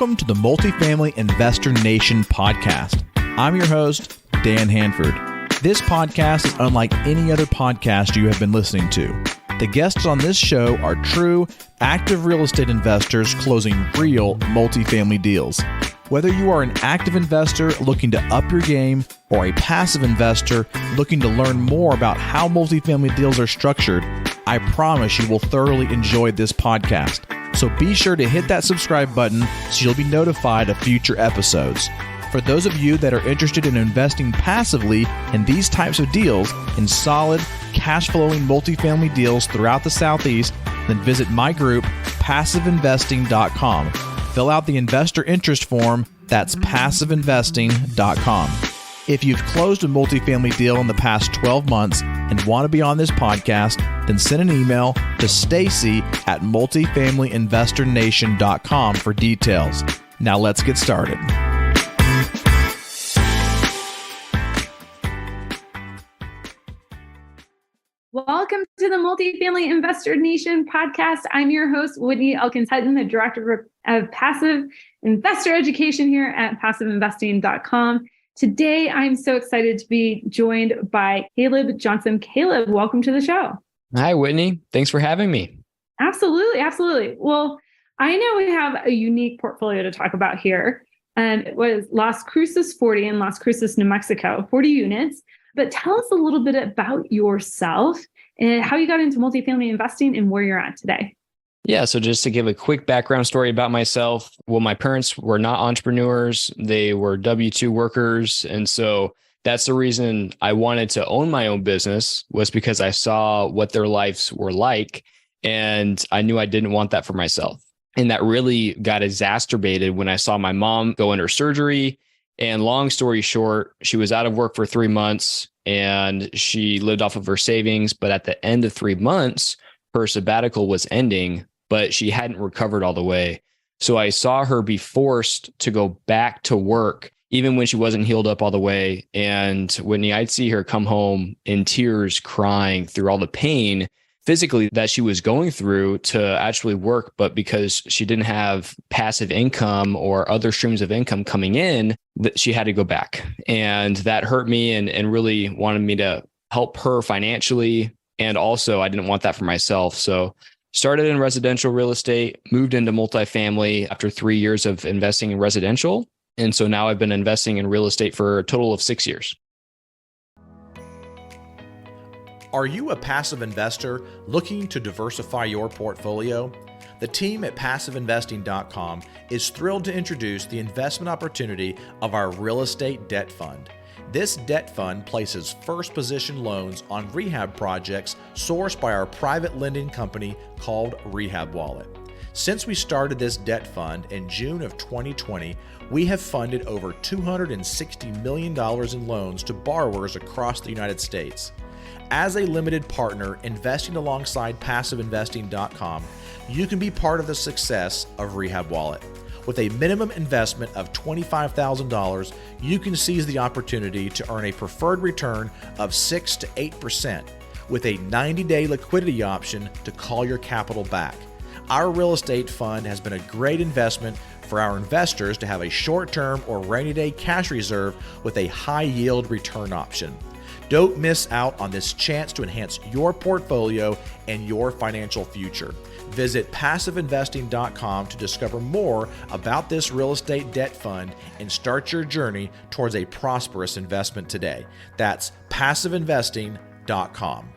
Welcome to the Multifamily Investor Nation podcast. I'm your host, Dan Hanford. This podcast is unlike any other podcast you have been listening to. The guests on this show are true, active real estate investors closing real multifamily deals. Whether you are an active investor looking to up your game or a passive investor looking to learn more about how multifamily deals are structured, I promise you will thoroughly enjoy this podcast. So be sure to hit that subscribe button so you'll be notified of future episodes. For those of you that are interested in investing passively in these types of deals, in solid, cash-flowing multifamily deals throughout the Southeast, then visit my group, PassiveInvesting.com. Fill out the investor interest form. That's PassiveInvesting.com. If you've closed a multifamily deal in the past 12 months and want to be on this podcast, then send an email to Stacy@multifamilyinvestornation.com for details. Now let's get started. Welcome to the Multifamily Investor Nation podcast. I'm your host, Whitney Elkins-Hutton, the Director of Passive Investor Education here at PassiveInvesting.com. Today, I'm so excited to be joined by Caleb Johnson. Caleb, welcome to the show. Hi, Whitney. Thanks for having me. Absolutely. Well, I know we have a unique portfolio to talk about here. It was Las Cruces 40 in Las Cruces, New Mexico, 40 units. But tell us a little bit about yourself and how you got into multifamily investing and where you're at today. Yeah, so just to give a quick background story about myself, well, my parents were not entrepreneurs. They were W-2 workers. And so that's the reason I wanted to own my own business, was because I saw what their lives were like. And I knew I didn't want that for myself. And that really got exacerbated when I saw my mom go under surgery. And long story short, she was out of work for 3 months and she lived off of her savings. But at the end of 3 months, her sabbatical was ending, but she hadn't recovered all the way. So I saw her be forced to go back to work, even when she wasn't healed up all the way. And Whitney, I'd see her come home in tears, crying through all the pain physically that she was going through to actually work. But because she didn't have passive income or other streams of income coming in, that she had to go back. And that hurt me and really wanted me to help her financially. And also I didn't want that for myself. So started in residential real estate, moved into multifamily after 3 years of investing in residential. And so now I've been investing in real estate for a total of 6 years. Are you a passive investor looking to diversify your portfolio? The team at PassiveInvesting.com is thrilled to introduce the investment opportunity of our real estate debt fund. This debt fund places first position loans on rehab projects sourced by our private lending company called Rehab Wallet. Since we started this debt fund in June of 2020, we have funded over $260 million in loans to borrowers across the United States. As a limited partner investing alongside PassiveInvesting.com, you can be part of the success of Rehab Wallet. With a minimum investment of $25,000, you can seize the opportunity to earn a preferred return of 6 to 8% with a 90-day liquidity option to call your capital back. Our real estate fund has been a great investment for our investors to have a short-term or rainy-day cash reserve with a high-yield return option. Don't miss out on this chance to enhance your portfolio and your financial future. Visit PassiveInvesting.com to discover more about this real estate debt fund and start your journey towards a prosperous investment today. That's PassiveInvesting.com.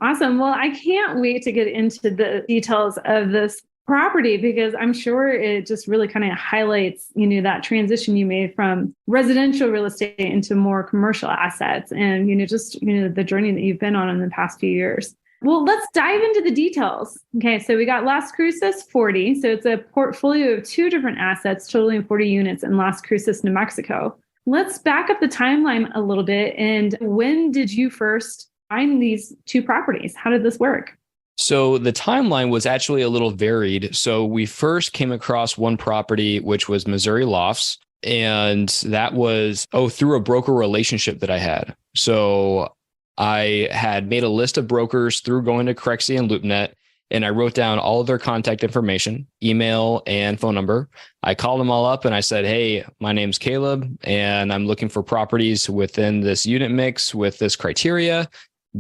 Awesome. Well, I can't wait to get into the details of this property because I'm sure it just really kind of highlights, that transition you made from residential real estate into more commercial assets and, the journey that you've been on in the past few years. Well, let's dive into the details. Okay, so we got Las Cruces 40. So it's a portfolio of 2 different assets totaling 40 units in Las Cruces, New Mexico. Let's back up the timeline a little bit. And when did you first find these 2 properties? How did this work? So the timeline was actually a little varied. So we first came across one property, which was Missouri Lofts. And that was, through a broker relationship that I had. So I had made a list of brokers through going to Cruces and LoopNet, and I wrote down all of their contact information, email and phone number. I called them all up and I said, hey, my name's Caleb, and I'm looking for properties within this unit mix with this criteria.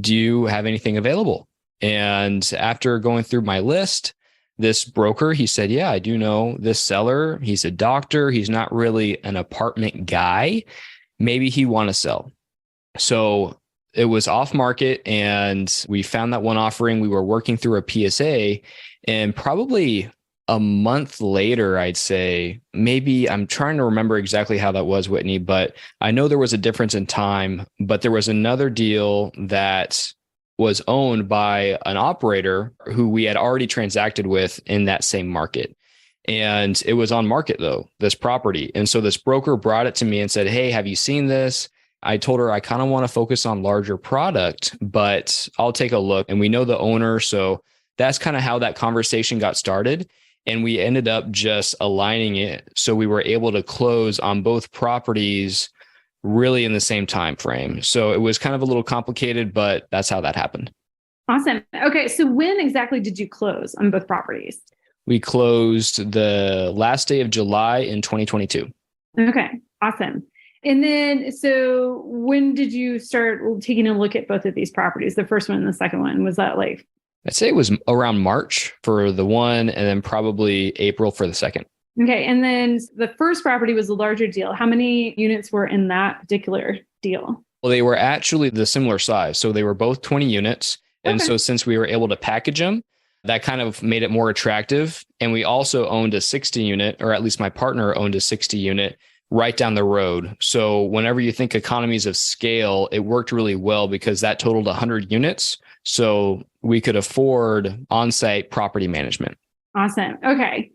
Do you have anything available? And after going through my list, this broker, he said, yeah, I do know this seller. He's a doctor. He's not really an apartment guy. Maybe he want to sell. So it was off market and we found that one offering. We were working through a PSA, and probably a month later, I'd say, maybe, I'm trying to remember exactly how that was, Whitney, but I know there was a difference in time, but there was another deal that was owned by an operator who we had already transacted with in that same market. And it was on market though, this property. And so this broker brought it to me and said, hey, have you seen this? I told her I kind of want to focus on larger product, but I'll take a look. And we know the owner. So that's kind of how that conversation got started. And we ended up just aligning it. So we were able to close on both properties really in the same time frame. So it was kind of a little complicated, but that's how that happened. Awesome. Okay. So when exactly did you close on both properties? We closed the last day of July in 2022. Okay. Awesome. And then, so when did you start taking a look at both of these properties? The first one and the second one, was that like? I'd say it was around March for the one, and then probably April for the second. Okay. And then the first property was a larger deal. How many units were in that particular deal? Well, they were actually the similar size. So they were both 20 units. And so since we were able to package them, that kind of made it more attractive. And we also owned a 60 unit, or at least my partner owned a 60 unit right down the road. So whenever you think economies of scale, it worked really well because that totaled 100 units. So we could afford on-site property management. Awesome. Okay.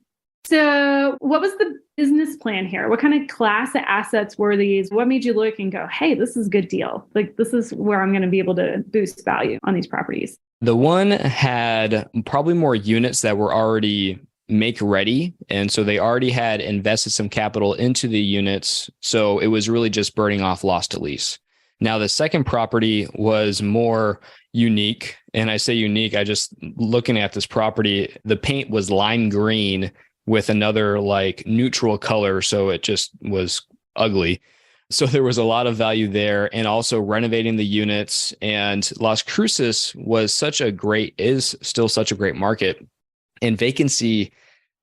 So what was the business plan here? What kind of class of assets were these? What made you look and go, hey, this is a good deal. Like, this is where I'm going to be able to boost value on these properties. The one had probably more units that were already make ready. And so they already had invested some capital into the units. So it was really just burning off loss to lease. Now, the second property was more unique. And I say unique, I just looking at this property, the paint was lime green with another like neutral color. So it just was ugly. So there was a lot of value there, and also renovating the units. And Las Cruces is still such a great market. And vacancy,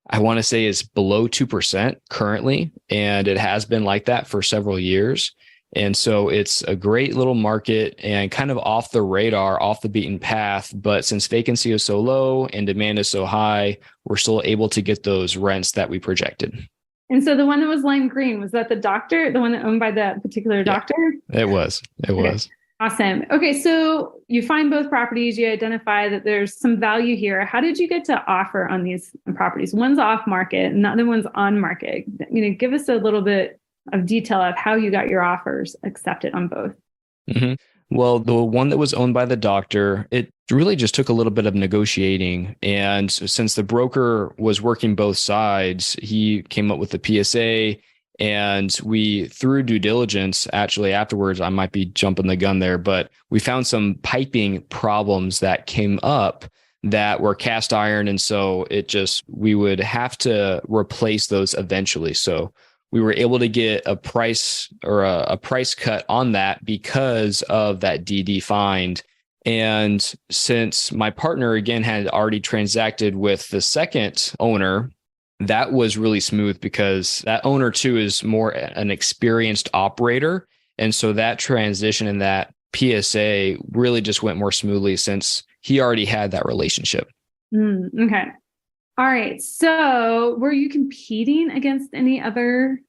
I want to say, is below 2% currently. And it has been like that for several years. And so it's a great little market and kind of off the radar, off the beaten path. But since vacancy is so low and demand is so high, we're still able to get those rents that we projected. And so the one that was lime green, was that the doctor, the one that owned by that particular doctor? It was. Awesome. Okay. So you find both properties, you identify that there's some value here. How did you get to offer on these properties? One's off market and the other one's on market. Give us a little bit of detail of how you got your offers accepted on both. Mm-hmm. Well, the one that was owned by the doctor, it really just took a little bit of negotiating. And since the broker was working both sides, he came up with the PSA. And we, through due diligence, actually afterwards, I might be jumping the gun there, but we found some piping problems that came up that were cast iron. And so we would have to replace those eventually. So we were able to get a price or a price cut on that because of that DD find. And since my partner, again, had already transacted with the second owner, that was really smooth because that owner too is more an experienced operator. And so that transition in that PSA really just went more smoothly since he already had that relationship. Okay. All right. So were you competing against any other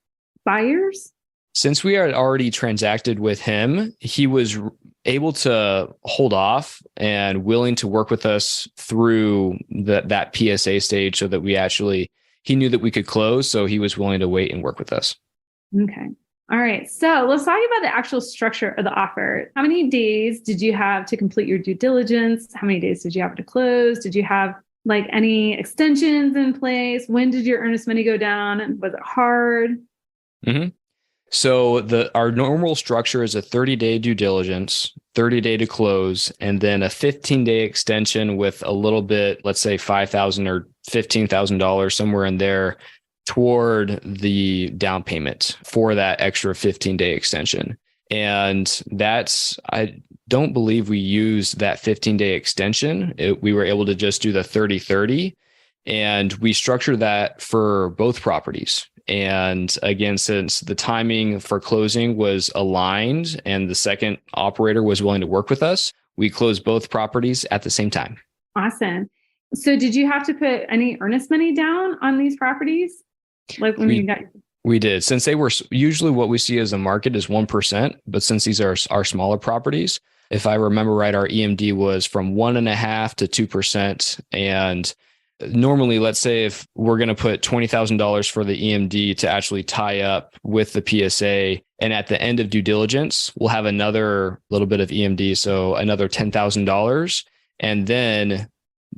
buyers? Since we had already transacted with him, he was able to hold off and willing to work with us through that PSA stage so that he knew that we could close. So he was willing to wait and work with us. Okay. All right. So let's talk about the actual structure of the offer. How many days did you have to complete your due diligence? How many days did you have to close? Did you have like any extensions in place? When did your earnest money go down? And was it hard? Mm-hmm. So our normal structure is a 30-day due diligence, 30-day to close, and then a 15-day extension with a little bit, let's say $5,000 or $15,000, somewhere in there, toward the down payment for that extra 15-day extension. And I don't believe we used that 15-day extension. We were able to just do the 30-30, and we structured that for both properties. And again, since the timing for closing was aligned and the second operator was willing to work with us, we closed both properties at the same time. Awesome. So did you have to put any earnest money down on these properties? Like when you got... We did. Since they were usually what we see as a market is 1%, but since these are our smaller properties, if I remember right, our EMD was from 1.5% to 2%. And normally, let's say if we're going to put $20,000 for the EMD to actually tie up with the PSA, and at the end of due diligence, we'll have another little bit of EMD, so another $10,000. And then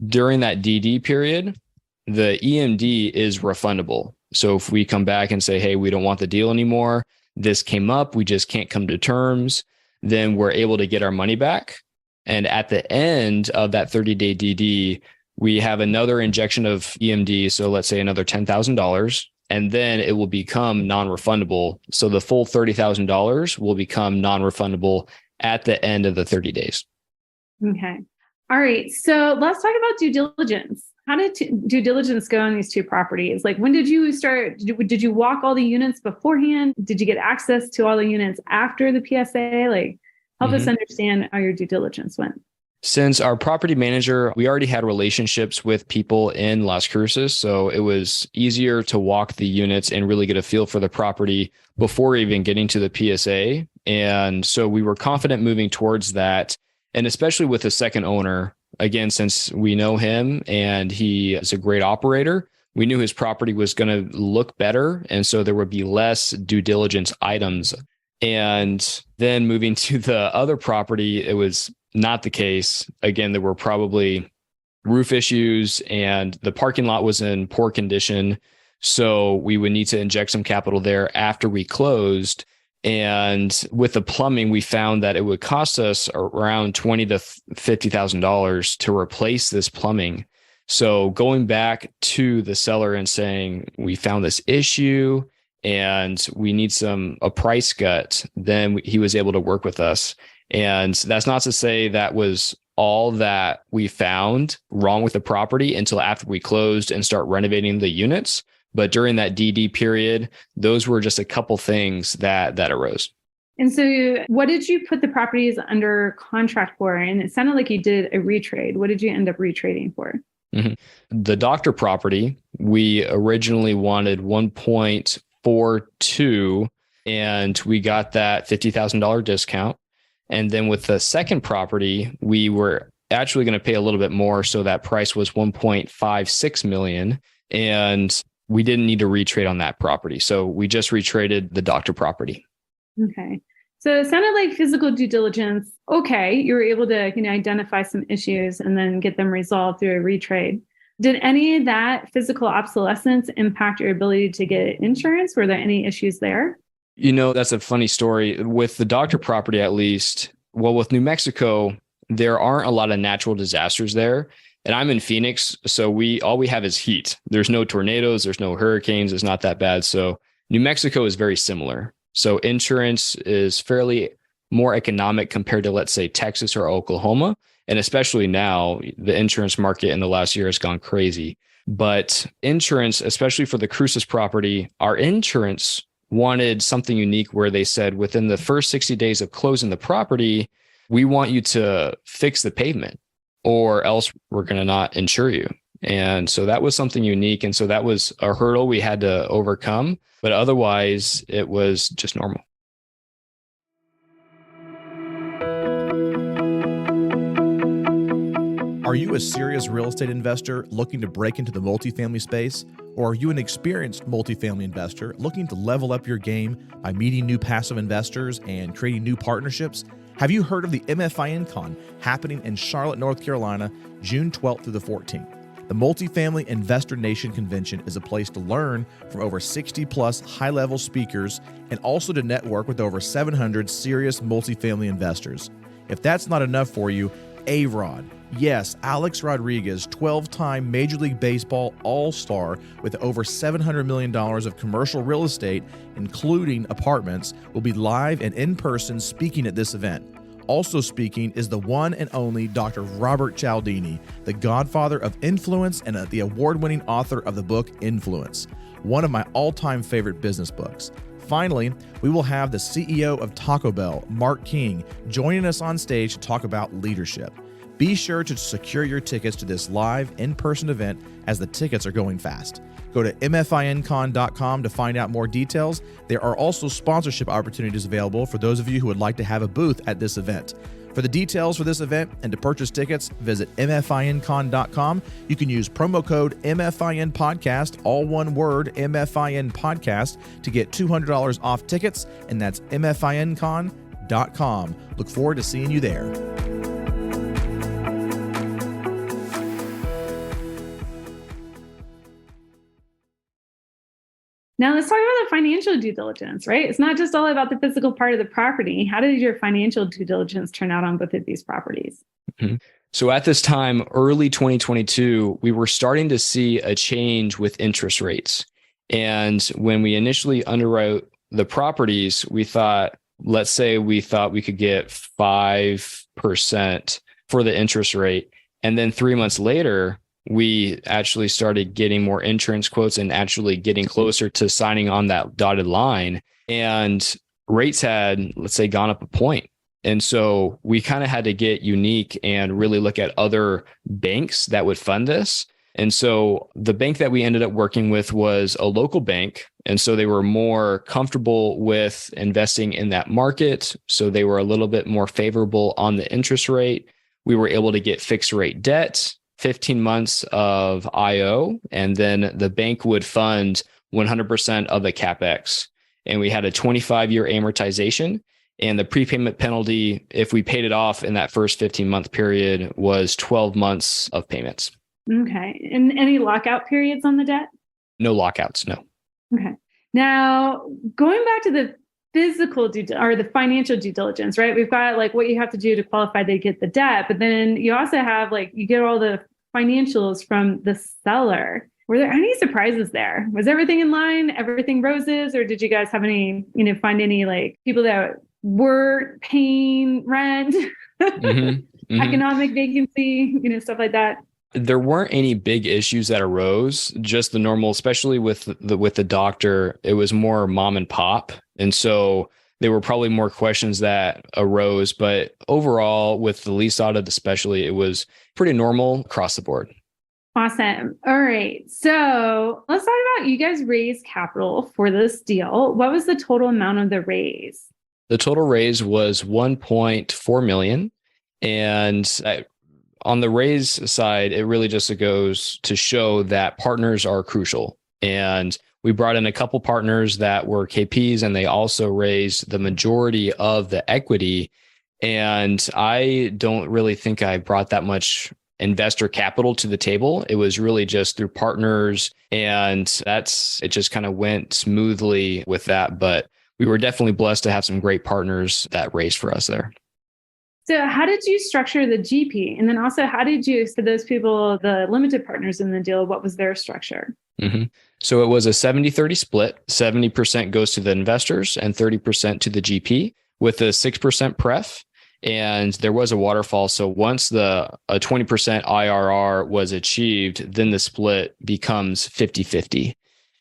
during that DD period, the EMD is refundable. So if we come back and say, hey, we don't want the deal anymore, this came up, we just can't come to terms, then we're able to get our money back. And at the end of that 30-day DD, we have another injection of EMD. So let's say another $10,000, and then it will become non-refundable. So the full $30,000 will become non-refundable at the end of the 30 days. Okay. All right. So let's talk about due diligence. How did due diligence go on these two properties? Like, when did you start? Did you walk all the units beforehand? Did you get access to all the units after the PSA? Like, help us understand how your due diligence went. Since our property manager, we already had relationships with people in Las Cruces, so it was easier to walk the units and really get a feel for the property before even getting to the PSA. And so we were confident moving towards that. And especially with the second owner, again, since we know him and he is a great operator, we knew his property was going to look better. And so there would be less due diligence items. And then moving to the other property, it was not the case. Again, there were probably roof issues and the parking lot was in poor condition. So we would need to inject some capital there after we closed. And with the plumbing, we found that it would cost us around $20,000 to $50,000 to replace this plumbing. So going back to the seller and saying, we found this issue and we need a price cut, then he was able to work with us. And that's not to say that was all that we found wrong with the property until after we closed and start renovating the units. But during that DD period, those were just a couple things that arose. And so what did you put the properties under contract for? And it sounded like you did a retrade. What did you end up retrading for? Mm-hmm. The doctor property, we originally wanted 1.42, and we got that $50,000 discount. And then with the second property, we were actually going to pay a little bit more. So that price was $1.56 million. And we didn't need to retrade on that property. So we just retraded the doctor property. Okay. So it sounded like physical due diligence. Okay. You were able to, identify some issues and then get them resolved through a retrade. Did any of that physical obsolescence impact your ability to get insurance? Were there any issues there? That's a funny story. With the doctor property, at least, well, with New Mexico, there aren't a lot of natural disasters there. And I'm in Phoenix, so all we have is heat. There's no tornadoes, there's no hurricanes, it's not that bad. So New Mexico is very similar. So insurance is fairly more economic compared to, let's say, Texas or Oklahoma. And especially now, the insurance market in the last year has gone crazy. But insurance, especially for the Cruces property, our insurance wanted something unique where they said within the first 60 days of closing the property, we want you to fix the pavement, or else we're going to not insure you. And so that was something unique. And so that was a hurdle we had to overcome. But otherwise, it was just normal. Are you a serious real estate investor looking to break into the multifamily space? Or are you an experienced multifamily investor looking to level up your game by meeting new passive investors and creating new partnerships? Have you heard of the MFIN Con happening in Charlotte, North Carolina, June 12th through the 14th? The Multifamily Investor Nation Convention is a place to learn from over 60 plus high-level speakers and also to network with over 700 serious multifamily investors. If that's not enough for you, A-Rod. Yes, Alex Rodriguez, 12-time Major League Baseball All-Star with over $700 million of commercial real estate, including apartments, will be live and in person speaking at this event. Also speaking is the one and only Dr. Robert Cialdini, the godfather of influence and the award-winning author of the book Influence, one of my all-time favorite business books. Finally, we will have the CEO of Taco Bell, Mark King, joining us on stage to talk about leadership. Be sure to secure your tickets to this live in-person event as the tickets are going fast. Go to mfincon.com to find out more details. There are also sponsorship opportunities available for those of you who would like to have a booth at this event. For the details for this event and to purchase tickets, visit mfincon.com. You can use promo code MFINPodcast, all one word, MFIN Podcast, to get $200 off tickets, and that's mfincon.com. Look forward to seeing you there. Now let's talk about the financial due diligence, right? It's not just all about the physical part of the property. How did your financial due diligence turn out on both of these properties? Mm-hmm. So at this time, early 2022, we were starting to see a change with interest rates. And when we initially underwrote the properties, we thought we could get 5% for the interest rate. And then 3 months later, we actually started getting more insurance quotes and actually getting closer to signing on that dotted line. And rates had, let's say, gone up a point. And so we kind of had to get unique and really look at other banks that would fund this. And so the bank that we ended up working with was a local bank. And so they were more comfortable with investing in that market. So they were a little bit more favorable on the interest rate. We were able to get fixed rate debt, 15 months of IO, and then the bank would fund 100% of the CapEx. And we had a 25-year amortization, and the prepayment penalty, if we paid it off in that first 15-month period, was 12 months of payments. Okay. And any lockout periods on the debt? No lockouts, no. Okay. Now, going back to the physical or the financial due diligence, right? We've got like what you have to do to qualify to get the debt, but then you also have you get all the financials from the seller. Were there any surprises there? Was everything in line, everything roses, or did you guys have any, find any people that were paying rent, economic vacancy, stuff like that? There weren't any big issues that arose, just the normal, especially with the doctor. It was more mom and pop. And so there were probably more questions that arose, but overall with the lease audit, especially, it was pretty normal across the board. Awesome. All right. So let's talk about, you guys raised capital for this deal. What was the total amount of the raise? The total raise was $1.4 million. And on the raise side, it really just goes to show that partners are crucial. And we brought in a couple partners that were KPs, and they also raised the majority of the equity. And I don't really think I brought that much investor capital to the table. It was really just through partners, and it just kind of went smoothly with that. But we were definitely blessed to have some great partners that raised for us there. So how did you structure the GP? And then also, how did you, for those people, the limited partners in the deal, what was their structure? Mm-hmm. So it was a 70-30 split. 70% goes to the investors and 30% to the GP with a 6% pref. And there was a waterfall. So once a 20% IRR was achieved, then the split becomes 50-50.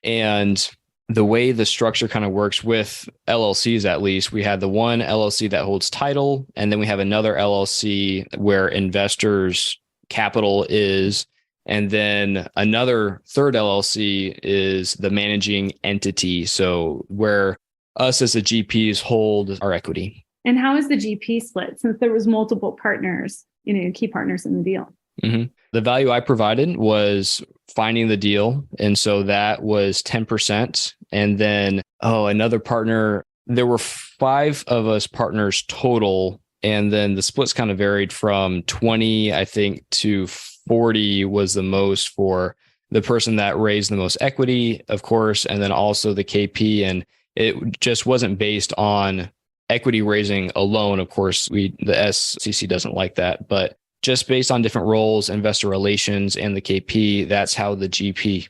And the way the structure kind of works with LLCs, at least, we have the one LLC that holds title, and then we have another LLC where investors' capital is, and then another third LLC is the managing entity. So where us as the GPs hold our equity. And how is the GP split, since there was multiple partners, key partners in the deal? Mm-hmm. The value I provided was finding the deal. And so that was 10%. And then, another partner, there were 5 of us partners total. And then the splits kind of varied from 20, I think, to 40 was the most for the person that raised the most equity, of course, and then also the KP. And it just wasn't based on equity raising alone. Of course, the SEC doesn't like that, but just based on different roles, investor relations, and the KP, that's how the GP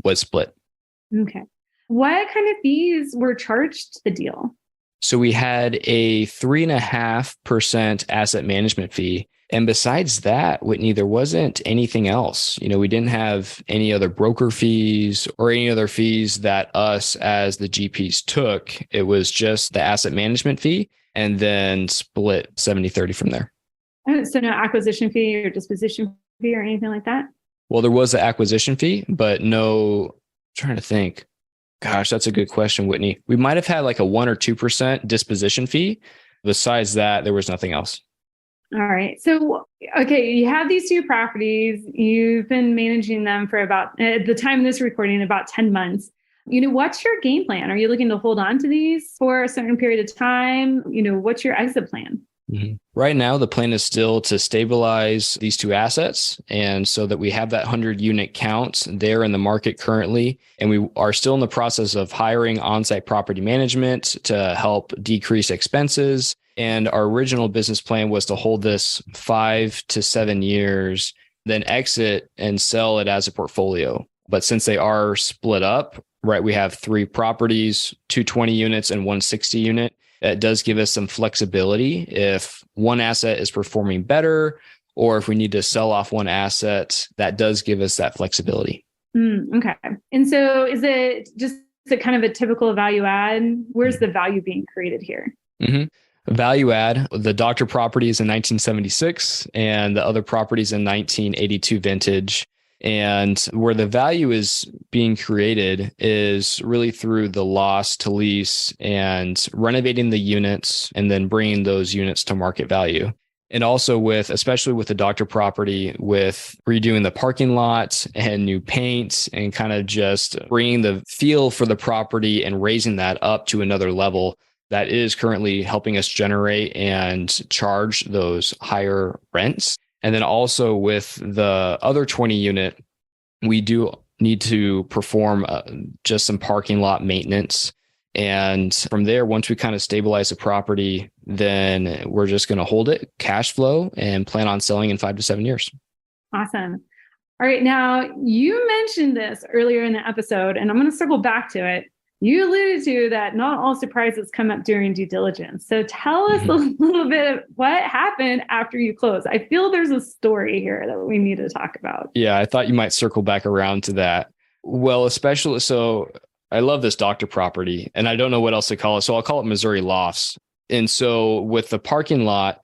was split. Okay. What kind of fees were charged to the deal? So we had a 3.5% asset management fee. And besides that, Whitney, there wasn't anything else. We didn't have any other broker fees or any other fees that us as the GPs took. It was just the asset management fee and then split 70-30 from there. So no acquisition fee or disposition fee or anything like that? Well, there was the acquisition fee, but no, I'm trying to think. Gosh, that's a good question, Whitney. We might have had like a 1 or 2% disposition fee. Besides that, there was nothing else. All right. So, okay, you have these two properties. You've been managing them for about, at the time of this recording, about 10 months. What's your game plan? Are you looking to hold on to these for a certain period of time? What's your exit plan? Mm-hmm. Right now, the plan is still to stabilize these two assets. And so that we have that 100 unit count there in the market currently. And we are still in the process of hiring on-site property management to help decrease expenses. And our original business plan was to hold this 5 to 7 years, then exit and sell it as a portfolio. But since they are split up, right, we have 3 properties, 2 20 units and 1 60 unit. That does give us some flexibility if one asset is performing better, or if we need to sell off one asset, that does give us that flexibility. Okay. And so is it just a kind of a typical value add? Where's the value being created here? Mm-hmm. Value add, the doctor property is in 1976 and the other properties in 1982 vintage. And where the value is being created is really through the loss to lease and renovating the units and then bringing those units to market value. And also especially with the doctor property, with redoing the parking lot and new paint and kind of just bringing the feel for the property and raising that up to another level. That is currently helping us generate and charge those higher rents. And then also with the other 20 unit, we do need to perform just some parking lot maintenance. And from there, once we kind of stabilize the property, then we're just going to hold it, cash flow, and plan on selling in 5 to 7 years. Awesome. All right. Now, you mentioned this earlier in the episode, and I'm going to circle back to it. You alluded to that not all surprises come up during due diligence. So tell us a little bit of what happened after you close. I feel there's a story here that we need to talk about. Yeah, I thought you might circle back around to that. Well, especially, so I love this doctor property and I don't know what else to call it. So I'll call it Missouri Lofts. And so with the parking lot,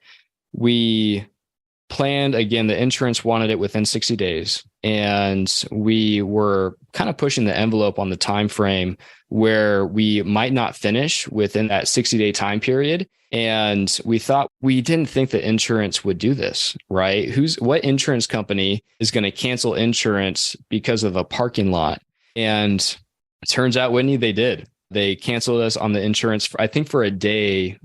we planned, again, the insurance wanted it within 60 days. And we were kind of pushing the envelope on the time frame where we might not finish within that 60-day time period. And we didn't think that insurance would do this, right? What insurance company is going to cancel insurance because of a parking lot? And it turns out, Whitney, they did. They canceled us on the insurance, I think for a day.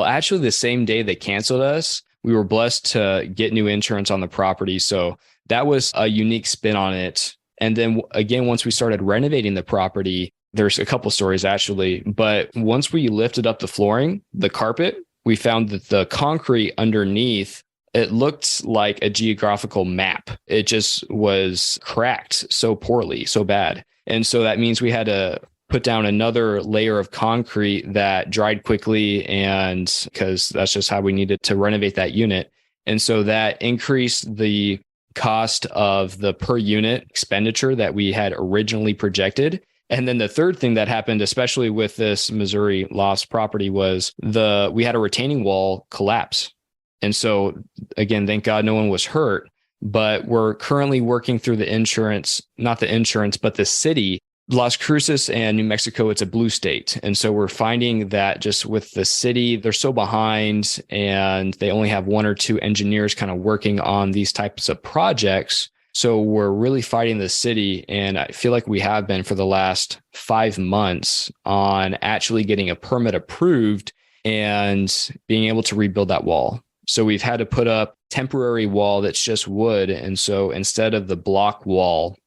Actually the same day they canceled us, we were blessed to get new insurance on the property. So that was a unique spin on it. And then again, once we started renovating the property, there's a couple stories actually, but once we lifted up the flooring, the carpet, we found that the concrete underneath, it looked like a geographical map. It just was cracked so poorly, so bad. And so that means we had to put down another layer of concrete that dried quickly, and because that's just how we needed to renovate that unit. And so that increased the cost of the per unit expenditure that we had originally projected. And then the third thing that happened, especially with this Missouri Lofts property, was we had a retaining wall collapse. And so again, thank God no one was hurt, but we're currently working through not the insurance, but the city. Las Cruces and New Mexico, it's a blue state. And so we're finding that just with the city, they're so behind and they only have 1 or 2 engineers kind of working on these types of projects. So we're really fighting the city. And I feel like we have been for the last 5 months on actually getting a permit approved and being able to rebuild that wall. So we've had to put up temporary wall that's just wood. And so instead of the block wall,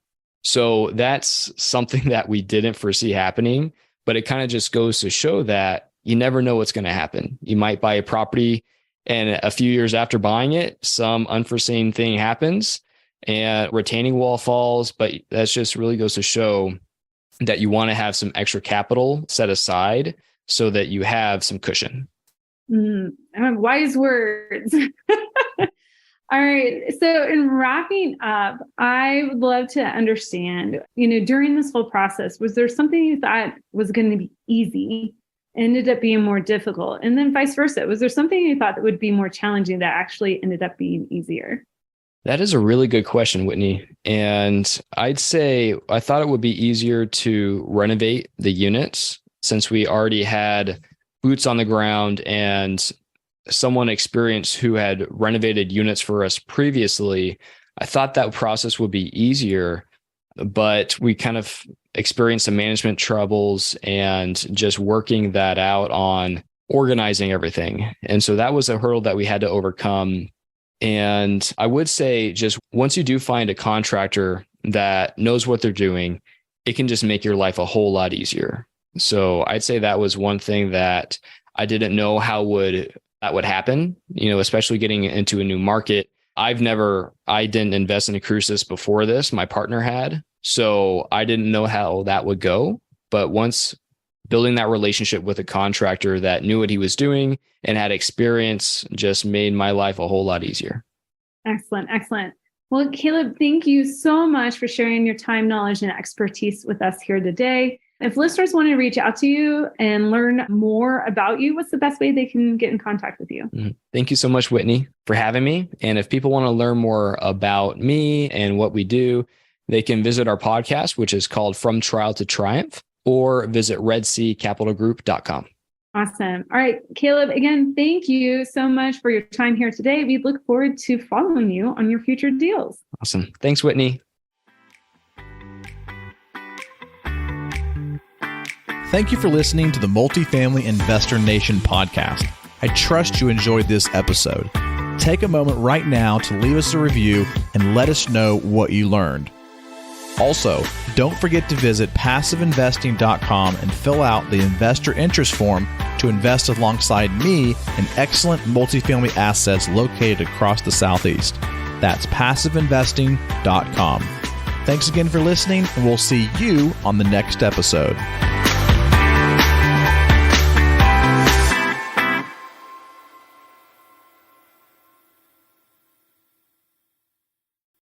so that's something that we didn't foresee happening, but it kind of just goes to show that you never know what's going to happen. You might buy a property and a few years after buying it, some unforeseen thing happens and retaining wall falls. But that just really goes to show that you want to have some extra capital set aside so that you have some cushion. Wise words. All right. So in wrapping up, I would love to understand, during this whole process, was there something you thought was going to be easy, ended up being more difficult? And then vice versa. Was there something you thought that would be more challenging that actually ended up being easier? That is a really good question, Whitney. And I'd say I thought it would be easier to renovate the units since we already had boots on the ground and someone experienced who had renovated units for us previously. I thought that process would be easier, but we kind of experienced some management troubles and just working that out on organizing everything. And so that was a hurdle that we had to overcome. And I would say just once you do find a contractor that knows what they're doing, it can just make your life a whole lot easier. So I'd say that was one thing that I didn't know how that would happen, especially getting into a new market. I didn't invest in a Cruces before this. My partner had, so I didn't know how that would go. But once building that relationship with a contractor that knew what he was doing and had experience just made my life a whole lot easier. Excellent. Excellent. Well, Caleb, thank you so much for sharing your time, knowledge, and expertise with us here today. If listeners want to reach out to you and learn more about you, what's the best way they can get in contact with you? Thank you so much, Whitney, for having me. And if people want to learn more about me and what we do, they can visit our podcast, which is called From Trial to Triumph, or visit redseacapitalgroup.com. Awesome. All right, Caleb, again, thank you so much for your time here today. We look forward to following you on your future deals. Awesome. Thanks, Whitney. Thank you for listening to the Multifamily Investor Nation podcast. I trust you enjoyed this episode. Take a moment right now to leave us a review and let us know what you learned. Also, don't forget to visit passiveinvesting.com and fill out the investor interest form to invest alongside me in excellent multifamily assets located across the Southeast. That's passiveinvesting.com. Thanks again for listening, and we'll see you on the next episode.